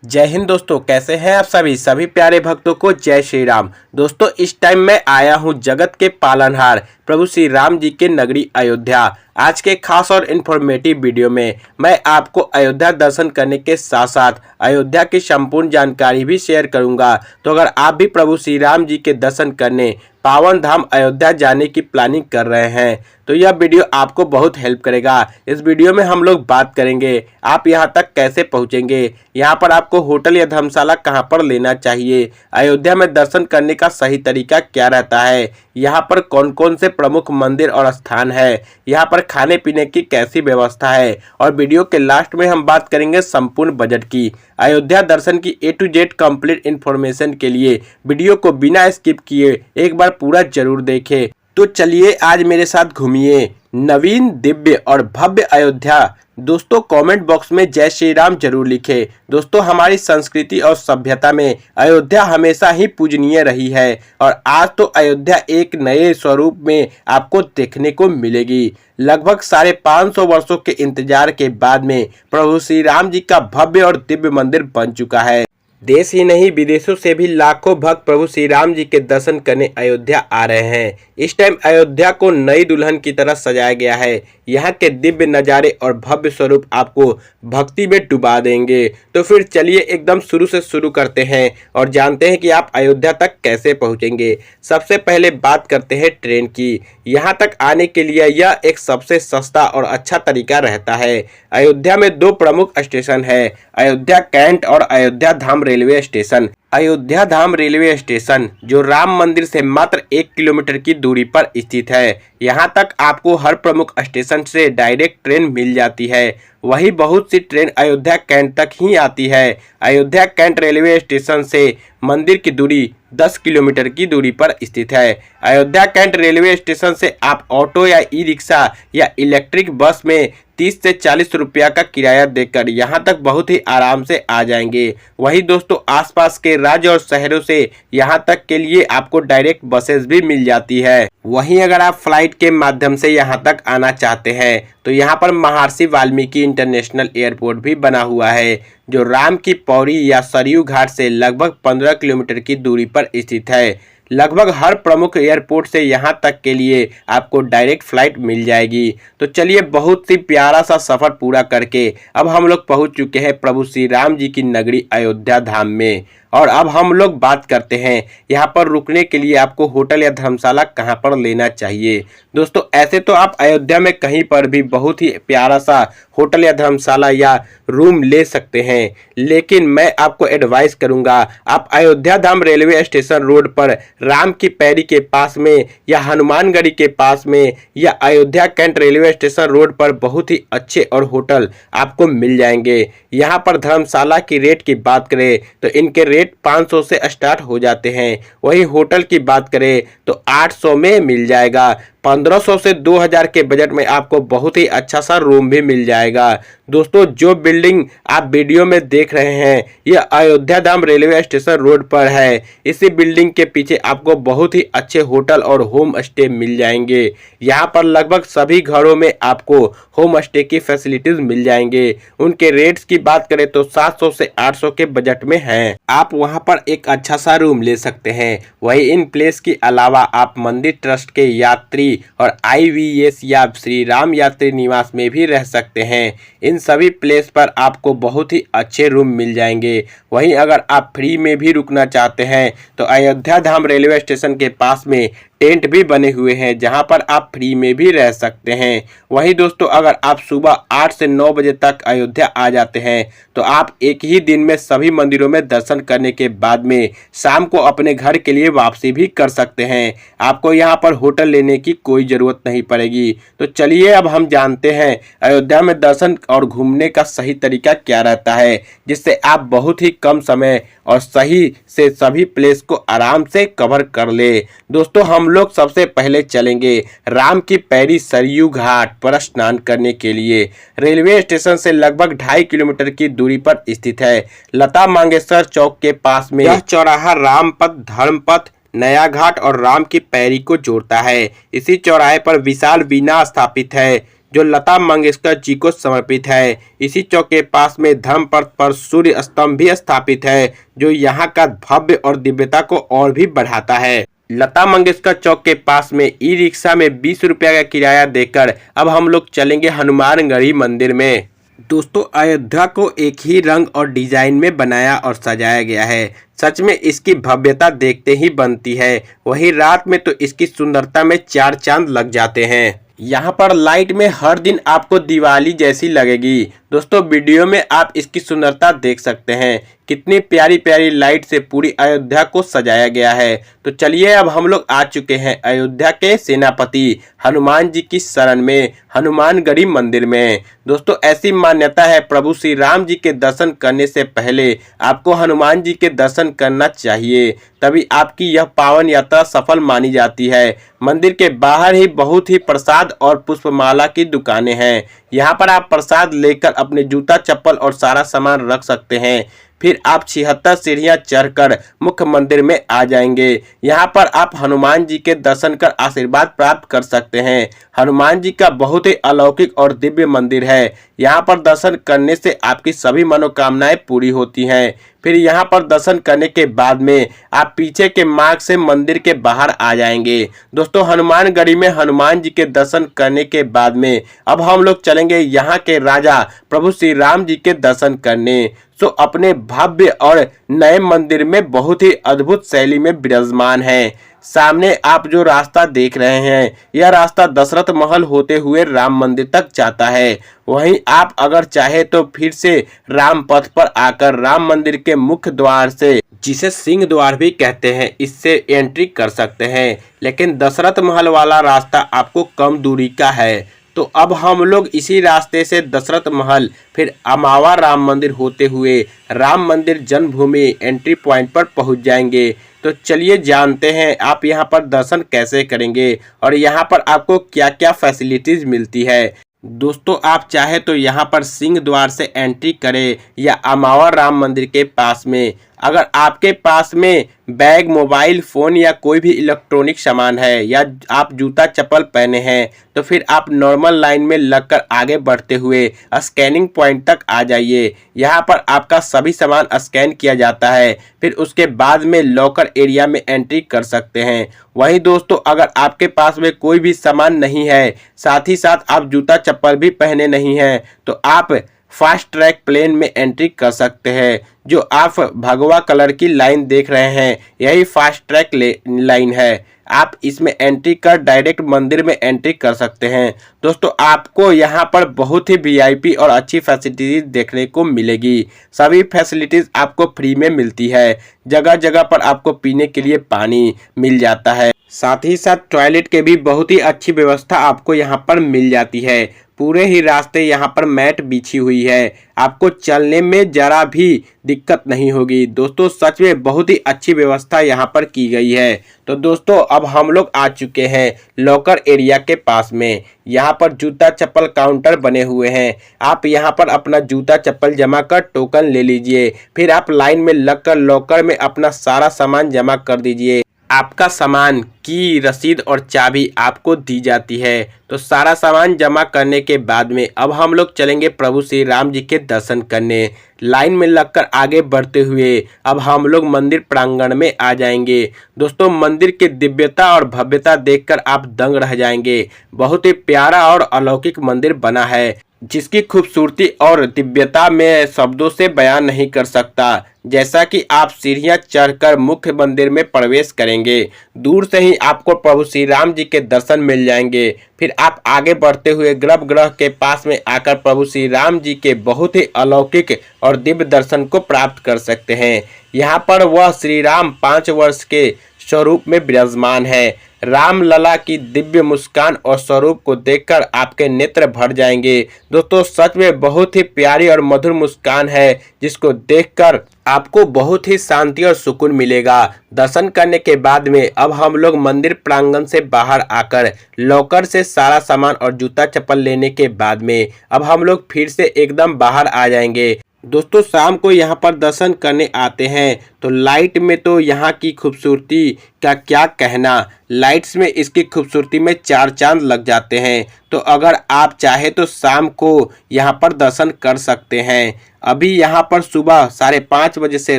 जय हिंद दोस्तों, कैसे हैं आप सभी प्यारे भक्तों को जय श्री राम। दोस्तों, इस टाइम मैं आया हूं जगत के पालनहार प्रभु श्री राम जी के नगरी अयोध्या। आज के खास और इन्फॉर्मेटिव वीडियो में मैं आपको अयोध्या दर्शन करने के साथ साथ अयोध्या की संपूर्ण जानकारी भी शेयर करूंगा। तो अगर आप भी प्रभु श्री राम जी के दर्शन करने पावन धाम अयोध्या जाने की प्लानिंग कर रहे हैं तो यह वीडियो आपको बहुत हेल्प करेगा। इस वीडियो में हम लोग बात करेंगे आप यहां तक कैसे पहुंचेंगे, यहां पर आपको होटल या धर्मशाला कहां पर लेना चाहिए, अयोध्या में दर्शन करने का सही तरीका क्या रहता है, यहां पर कौन कौन से प्रमुख मंदिर और स्थान है, यहां पर खाने पीने की कैसी व्यवस्था है, और वीडियो के लास्ट में हम बात करेंगे संपूर्ण बजट की। अयोध्या दर्शन की A to Z complete information के लिए वीडियो को बिना स्किप किए एक बार पूरा जरूर देखें। तो चलिए आज मेरे साथ घूमिए नवीन, दिव्य और भव्य अयोध्या। दोस्तों, कमेंट बॉक्स में जय श्री राम जरूर लिखें। दोस्तों, हमारी संस्कृति और सभ्यता में अयोध्या हमेशा ही पूजनीय रही है और आज तो अयोध्या एक नए स्वरूप में आपको देखने को मिलेगी। लगभग 550 वर्षों के इंतजार के बाद में प्रभु श्री राम जी का भव्य और दिव्य मंदिर बन चुका है। देश ही नहीं विदेशों से भी लाखों भक्त प्रभु श्री राम जी के दर्शन करने अयोध्या आ रहे हैं। इस टाइम अयोध्या को नई दुल्हन की तरह सजाया गया है। यहाँ के दिव्य नज़ारे और भव्य स्वरूप आपको भक्ति में डुबा देंगे। तो फिर चलिए एकदम शुरू से शुरू करते हैं और जानते हैं कि आप अयोध्या तक कैसे पहुँचेंगे। सबसे पहले बात करते हैं ट्रेन की। यहाँ तक आने के लिए यह एक सबसे सस्ता और अच्छा तरीका रहता है। अयोध्या में 2 प्रमुख स्टेशन है, अयोध्या कैंट और अयोध्या धाम रेलवे स्टेशन। अयोध्या धाम रेलवे स्टेशन जो राम मंदिर से मात्र 1 किलोमीटर की दूरी पर स्थित है। यहाँ तक आपको हर प्रमुख स्टेशन से डायरेक्ट ट्रेन मिल जाती है। वही बहुत सी ट्रेन अयोध्या कैंट तक ही आती है। अयोध्या कैंट रेलवे स्टेशन से मंदिर की दूरी 10 किलोमीटर की दूरी पर स्थित है। अयोध्या कैंट रेलवे स्टेशन से आप ऑटो या ई रिक्शा या इलेक्ट्रिक बस में 30 से 40 रुपया का किराया देकर यहाँ तक बहुत ही आराम से आ जाएंगे। वही दोस्तों, आसपास के राज्य और शहरों से यहाँ तक के लिए आपको डायरेक्ट बसेस भी मिल जाती है। वहीं अगर आप फ्लाइट के माध्यम से यहाँ तक आना चाहते हैं तो यहाँ पर महर्षि वाल्मीकि इंटरनेशनल एयरपोर्ट भी बना हुआ है जो राम की पौड़ी या सरयू घाट से लगभग 15 किलोमीटर की दूरी पर स्थित है। लगभग हर प्रमुख एयरपोर्ट से यहाँ तक के लिए आपको डायरेक्ट फ्लाइट मिल जाएगी। तो चलिए, बहुत ही प्यारा सा सफ़र पूरा करके अब हम लोग पहुँच चुके हैं प्रभु श्री राम जी की नगरी अयोध्या धाम में। और अब हम लोग बात करते हैं यहाँ पर रुकने के लिए आपको होटल या धर्मशाला कहाँ पर लेना चाहिए। दोस्तों, ऐसे तो आप अयोध्या में कहीं पर भी बहुत ही प्यारा सा होटल या धर्मशाला या रूम ले सकते हैं, लेकिन मैं आपको एडवाइस करूंगा आप अयोध्या धाम रेलवे स्टेशन रोड पर राम की पैड़ी के पास में या हनुमानगढ़ी के पास में या Ayodhya cantt railway station road पर बहुत ही अच्छे और होटल आपको मिल जाएंगे। यहाँ पर धर्मशाला की रेट की बात करें तो इनके रेट 500 से स्टार्ट हो जाते हैं। वही होटल की बात करें तो 800 में मिल जाएगा। 1500 से 2000 के बजट में आपको बहुत ही अच्छा सा रूम भी मिल जाएगा। दोस्तों, जो बिल्डिंग आप वीडियो में देख रहे हैं यह अयोध्या धाम रेलवे स्टेशन रोड पर है। इसी बिल्डिंग के पीछे आपको बहुत ही अच्छे होटल और होम स्टे मिल जाएंगे। यहाँ पर लगभग सभी घरों में आपको होम स्टे की फैसिलिटीज मिल जाएंगे। उनके रेट्स की बात करें तो 700 से 800 के बजट में हैं। आप वहाँ पर एक अच्छा सा रूम ले सकते हैं। वही इन प्लेस के अलावा आप मंदिर ट्रस्ट के यात्री और IVS या श्री राम यात्री निवास में भी रह सकते हैं। इन सभी प्लेस पर आपको बहुत ही अच्छे रूम मिल जाएंगे। वहीं अगर आप फ्री में भी रुकना चाहते हैं तो अयोध्या धाम रेलवे स्टेशन के पास में टेंट भी बने हुए हैं जहां पर आप फ्री में भी रह सकते हैं। वहीं दोस्तों, अगर आप सुबह 8 से 9 बजे तक अयोध्या आ जाते हैं तो आप एक ही दिन में सभी मंदिरों में दर्शन करने के बाद में शाम को अपने घर के लिए वापसी भी कर सकते हैं। आपको यहां पर होटल लेने की कोई ज़रूरत नहीं पड़ेगी। तो चलिए अब हम जानते हैं अयोध्या में दर्शन और घूमने का सही तरीका क्या रहता है, जिससे आप बहुत ही कम समय और सही से सभी प्लेस को आराम से कवर कर ले। दोस्तों, हम लोग सबसे पहले चलेंगे राम की पैड़ी सरयू घाट पर स्नान करने के लिए। रेलवे स्टेशन से लगभग 2.5 किलोमीटर की दूरी पर स्थित है। लता मंगेशकर चौक के पास में यह चौराहा रामपथ, धर्मपथ, नया घाट और राम की पैड़ी को जोड़ता है। इसी चौराहे पर विशाल वीणा स्थापित है जो लता मंगेशकर जी को समर्पित है। इसी चौक के पास में धर्मपथ पर सूर्य स्तंभ भी स्थापित है, जो यहाँ का भव्य और दिव्यता को और भी बढ़ाता है। लता मंगेशकर चौक के पास में ई रिक्शा में 20 रुपया का किराया देकर अब हम लोग चलेंगे हनुमानगढ़ी मंदिर में। दोस्तों, अयोध्या को एक ही रंग और डिजाइन में बनाया और सजाया गया है। सच में इसकी भव्यता देखते ही बनती है, वहीं रात में तो इसकी सुंदरता में चार चांद लग जाते हैं। यहाँ पर लाइट में हर दिन आपको दिवाली जैसी लगेगी। दोस्तों, वीडियो में आप इसकी सुंदरता देख सकते हैं, कितनी प्यारी प्यारी लाइट से पूरी अयोध्या को सजाया गया है। तो चलिए, अब हम लोग आ चुके हैं अयोध्या के सेनापति हनुमान जी की शरण में, हनुमानगढ़ी मंदिर में। दोस्तों, ऐसी मान्यता है, प्रभु श्री राम जी के दर्शन करने से पहले आपको हनुमान जी के दर्शन करना चाहिए, तभी आपकी यह पावन यात्रा सफल मानी जाती है। मंदिर के बाहर ही बहुत ही प्रसाद और पुष्पमाला की दुकानें हैं। यहाँ पर आप प्रसाद लेकर अपने जूता चप्पल और सारा सामान रख सकते हैं। फिर आप 76 सीढ़ियां चढ़कर मुख्य मंदिर में आ जाएंगे। यहाँ पर आप हनुमान जी के दर्शन कर आशीर्वाद प्राप्त कर सकते हैं। हनुमान जी का बहुत ही अलौकिक और दिव्य मंदिर है। यहाँ पर दर्शन करने से आपकी सभी मनोकामनाएं पूरी होती हैं। फिर यहाँ पर दर्शन करने के बाद में आप पीछे के मार्ग से मंदिर के बाहर आ जाएंगे। दोस्तों, हनुमानगढ़ी में हनुमान जी के दर्शन करने के बाद में अब हम लोग चलेंगे यहाँ के राजा प्रभु श्री राम जी के दर्शन करने। सो अपने भव्य और नए मंदिर में बहुत ही अद्भुत शैली में विराजमान है। सामने आप जो रास्ता देख रहे हैं, यह रास्ता दशरथ महल होते हुए राम मंदिर तक जाता है। वहीं आप अगर चाहे तो फिर से राम पथ पर आकर राम मंदिर के मुख्य द्वार से, जिसे सिंह द्वार भी कहते हैं, इससे एंट्री कर सकते हैं। लेकिन दशरथ महल वाला रास्ता आपको कम दूरी का है, तो अब हम लोग इसी रास्ते से दशरथ महल फिर अमावा राम मंदिर होते हुए राम मंदिर जन्मभूमि एंट्री पॉइंट पर पहुंच जाएंगे। तो चलिए जानते हैं आप यहाँ पर दर्शन कैसे करेंगे और यहाँ पर आपको क्या क्या फैसिलिटीज मिलती है। दोस्तों, आप चाहे तो यहाँ पर सिंह द्वार से एंट्री करें या अमावा राम मंदिर के पास में। अगर आपके पास में बैग, मोबाइल फ़ोन या कोई भी इलेक्ट्रॉनिक सामान है या आप जूता चप्पल पहने हैं, तो फिर आप नॉर्मल लाइन में लगकर आगे बढ़ते हुए स्कैनिंग पॉइंट तक आ जाइए। यहाँ पर आपका सभी सामान स्कैन किया जाता है, फिर उसके बाद में लॉकर एरिया में एंट्री कर सकते हैं। वहीं दोस्तों, अगर आपके पास में कोई भी सामान नहीं है, साथ ही साथ आप जूता चप्पल भी पहने नहीं हैं, तो आप फास्ट ट्रैक प्लेन में एंट्री कर सकते हैं। जो आप भगवा कलर की लाइन देख रहे हैं, यही फास्ट ट्रैक लाइन है। आप इसमें एंट्री कर डायरेक्ट मंदिर में एंट्री कर सकते हैं। दोस्तों, आपको यहाँ पर बहुत ही वीआईपी और अच्छी फैसिलिटीज देखने को मिलेगी। सभी फैसिलिटीज आपको फ्री में मिलती है। जगह जगह पर आपको पीने के लिए पानी मिल जाता है, साथ ही साथ टॉयलेट के भी बहुत ही अच्छी व्यवस्था आपको यहाँ पर मिल जाती है। पूरे ही रास्ते यहाँ पर मैट बिछी हुई है, आपको चलने में जरा भी दिक्कत नहीं होगी। दोस्तों, सच में बहुत ही अच्छी व्यवस्था यहाँ पर की गई है। तो दोस्तों, अब हम लोग आ चुके हैं लॉकर एरिया के पास में। यहाँ पर जूता चप्पल काउंटर बने हुए हैं। आप यहाँ पर अपना जूता चप्पल जमा कर टोकन ले लीजिए, फिर आप लाइन में लगकर लॉकर में अपना सारा सामान जमा कर दीजिए। आपका सामान की रसीद और चाबी आपको दी जाती है। तो सारा सामान जमा करने के बाद में अब हम लोग चलेंगे प्रभु श्री राम जी के दर्शन करने। लाइन में लगकर आगे बढ़ते हुए अब हम लोग मंदिर प्रांगण में आ जाएंगे। दोस्तों, मंदिर की दिव्यता और भव्यता देखकर आप दंग रह जाएंगे। बहुत ही प्यारा और अलौकिक मंदिर बना है, जिसकी खूबसूरती और दिव्यता में शब्दों से बयान नहीं कर सकता। जैसा कि आप सीढ़ियां चढ़कर मुख्य मंदिर में प्रवेश करेंगे, दूर से ही आपको प्रभु श्री राम जी के दर्शन मिल जाएंगे। फिर आप आगे बढ़ते हुए गर्भगृह के पास में आकर प्रभु श्री राम जी के बहुत ही अलौकिक और दिव्य दर्शन को प्राप्त कर सकते हैं। यहाँ पर वह श्री राम 5 वर्ष के स्वरूप में विराजमान है। राम लला की दिव्य मुस्कान और स्वरूप को देखकर आपके नेत्र भर जाएंगे। दोस्तों, सच में बहुत ही प्यारी और मधुर मुस्कान है, जिसको देखकर आपको बहुत ही शांति और सुकून मिलेगा। दर्शन करने के बाद में अब हम लोग मंदिर प्रांगण से बाहर आकर लॉकर से सारा सामान और जूता चप्पल लेने के बाद में अब हम लोग फिर से एकदम बाहर आ जाएंगे। दोस्तों शाम को यहाँ पर दर्शन करने आते हैं तो लाइट में तो यहाँ की खूबसूरती का क्या कहना। लाइट्स में इसकी खूबसूरती में चार चांद लग जाते हैं। तो अगर आप चाहे तो शाम को यहाँ पर दर्शन कर सकते हैं। अभी यहाँ पर सुबह 5:30 बजे से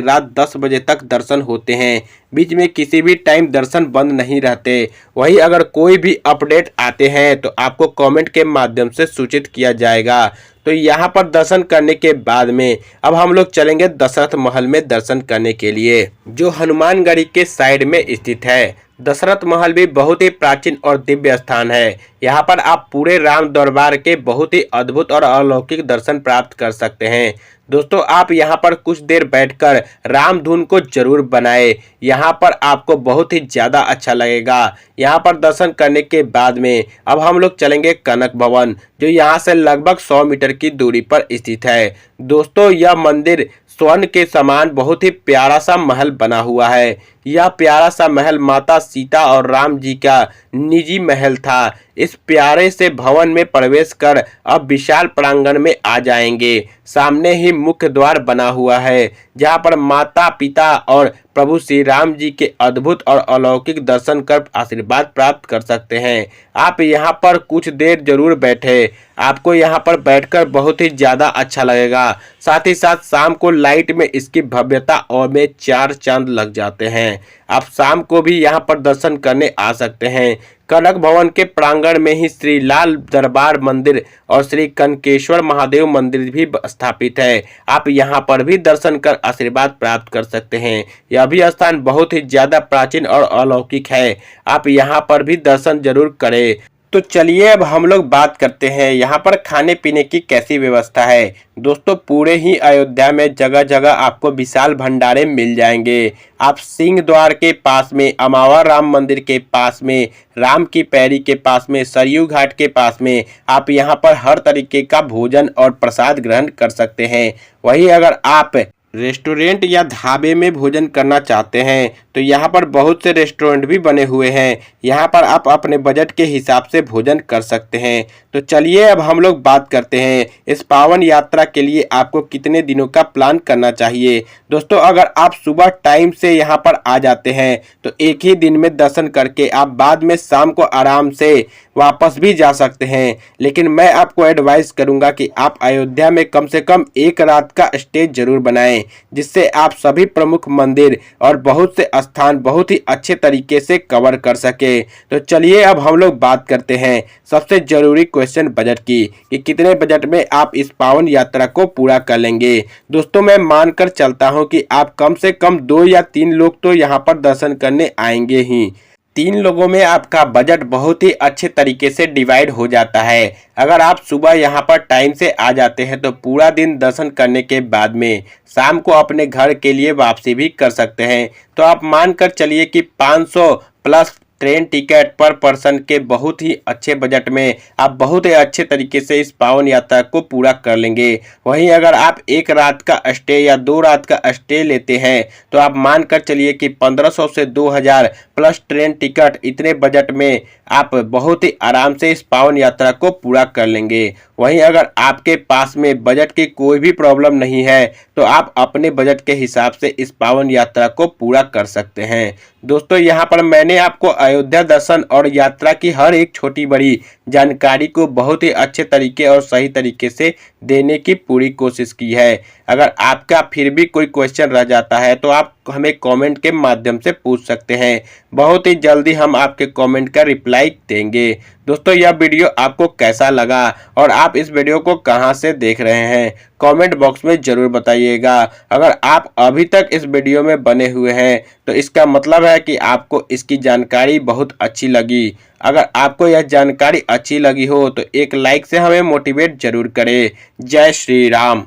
रात 10 बजे तक दर्शन होते हैं। बीच में किसी भी टाइम दर्शन बंद नहीं रहते। वहीं अगर कोई भी अपडेट आते हैं तो आपको कमेंट के माध्यम से सूचित किया जाएगा। तो यहाँ पर दर्शन करने के बाद में अब हम लोग चलेंगे दशरथ महल में दर्शन करने के लिए, जो हनुमानगढ़ी के साइड में स्थित है। दशरथ महल भी बहुत ही प्राचीन और दिव्य स्थान है। यहाँ पर आप पूरे राम दरबार के बहुत ही अद्भुत और अलौकिक दर्शन प्राप्त कर सकते हैं। दोस्तों आप यहाँ पर कुछ देर बैठकर राम धुन को जरूर बनाएं। यहाँ पर आपको बहुत ही ज़्यादा अच्छा लगेगा। यहाँ पर दर्शन करने के बाद में अब हम लोग चलेंगे कनक भवन, जो यहाँ से लगभग 100 मीटर की दूरी पर स्थित है। दोस्तों यह मंदिर स्वर्ण के समान बहुत ही प्यारा सा महल बना हुआ है। यह प्यारा सा महल माता सीता और राम जी का निजी महल था। इस प्यारे से भवन में प्रवेश कर अब विशाल प्रांगण में आ जाएंगे। सामने ही मुख्य द्वार बना हुआ है, जहां पर माता पिता और प्रभु श्री राम जी के अद्भुत और अलौकिक दर्शन कर आशीर्वाद प्राप्त कर सकते हैं। आप यहां पर कुछ देर जरूर बैठे, आपको यहां पर बैठकर बहुत ही ज़्यादा अच्छा लगेगा। साथ ही साथ शाम को लाइट में इसकी भव्यता और में चार चांद लग जाते हैं। आप शाम को भी यहां पर दर्शन करने आ सकते हैं। कनक भवन के प्रांगण में ही श्री लाल दरबार मंदिर और श्री कनकेश्वर महादेव मंदिर भी स्थापित है। आप यहां पर भी दर्शन कर आशीर्वाद प्राप्त कर सकते हैं। यह भी स्थान बहुत ही ज्यादा प्राचीन और अलौकिक है। आप यहां पर भी दर्शन जरूर करें। तो चलिए अब हम लोग बात करते हैं यहाँ पर खाने पीने की कैसी व्यवस्था है। दोस्तों पूरे ही अयोध्या में जगह जगह आपको विशाल भंडारे मिल जाएंगे। आप सिंह द्वार के पास में, अमावा राम मंदिर के पास में, राम की पैरी के पास में, सरयू घाट के पास में आप यहाँ पर हर तरीके का भोजन और प्रसाद ग्रहण कर सकते हैं। वहीं अगर आप रेस्टोरेंट या ढाबे में भोजन करना चाहते हैं तो यहाँ पर बहुत से रेस्टोरेंट भी बने हुए हैं। यहाँ पर आप अपने बजट के हिसाब से भोजन कर सकते हैं। तो चलिए अब हम लोग बात करते हैं इस पावन यात्रा के लिए आपको कितने दिनों का प्लान करना चाहिए। दोस्तों अगर आप सुबह टाइम से यहाँ पर आ जाते हैं तो एक ही दिन में दर्शन करके आप बाद में शाम को आराम से वापस भी जा सकते हैं। लेकिन मैं आपको एडवाइस करूंगा कि आप अयोध्या में कम से कम एक रात का स्टे जरूर बनाएं, जिससे आप सभी प्रमुख मंदिर और बहुत से स्थान बहुत ही अच्छे तरीके से कवर कर सके। तो चलिए अब हम लोग बात करते हैं सबसे जरूरी क्वेश्चन बजट की, कि कितने बजट में आप इस पावन यात्रा को पूरा कर लेंगे। दोस्तों मैं मानकर चलता हूं कि आप कम से कम 2 या 3 लोग तो यहाँ पर दर्शन करने आएंगे ही। 3 लोगों में आपका बजट बहुत ही अच्छे तरीके से डिवाइड हो जाता है। अगर आप सुबह यहाँ पर टाइम से आ जाते हैं तो पूरा दिन दर्शन करने के बाद में शाम को अपने घर के लिए वापसी भी कर सकते हैं। तो आप मानकर चलिए कि 500 प्लस ट्रेन टिकट पर पर्सन के बहुत ही अच्छे बजट में आप बहुत ही अच्छे तरीके से इस पावन यात्रा को पूरा कर लेंगे। वहीं अगर आप एक रात का स्टे या 2 रात का स्टे लेते हैं तो आप मानकर चलिए कि 1500 से 2000 प्लस ट्रेन टिकट, इतने बजट में आप बहुत ही आराम से इस पावन यात्रा को पूरा कर लेंगे। वहीं अगर आपके पास में बजट की कोई भी प्रॉब्लम नहीं है तो आप अपने बजट के हिसाब से इस पावन यात्रा को पूरा कर सकते हैं। दोस्तों यहाँ पर मैंने आपको अयोध्या दर्शन और यात्रा की हर एक छोटी बड़ी जानकारी को बहुत ही अच्छे तरीके और सही तरीके से देने की पूरी कोशिश की है। अगर आपका फिर भी कोई क्वेश्चन रह जाता है तो आप हमें कमेंट के माध्यम से पूछ सकते हैं। बहुत ही जल्दी हम आपके कमेंट का रिप्लाई देंगे। दोस्तों यह वीडियो आपको कैसा लगा और आप इस वीडियो को कहां से देख रहे हैं कमेंट बॉक्स में जरूर बताइएगा। अगर आप अभी तक इस वीडियो में बने हुए हैं तो इसका मतलब है कि आपको इसकी जानकारी बहुत अच्छी लगी। अगर आपको यह जानकारी अच्छी लगी हो तो एक लाइक से हमें मोटिवेट जरूर करें। जय श्री राम।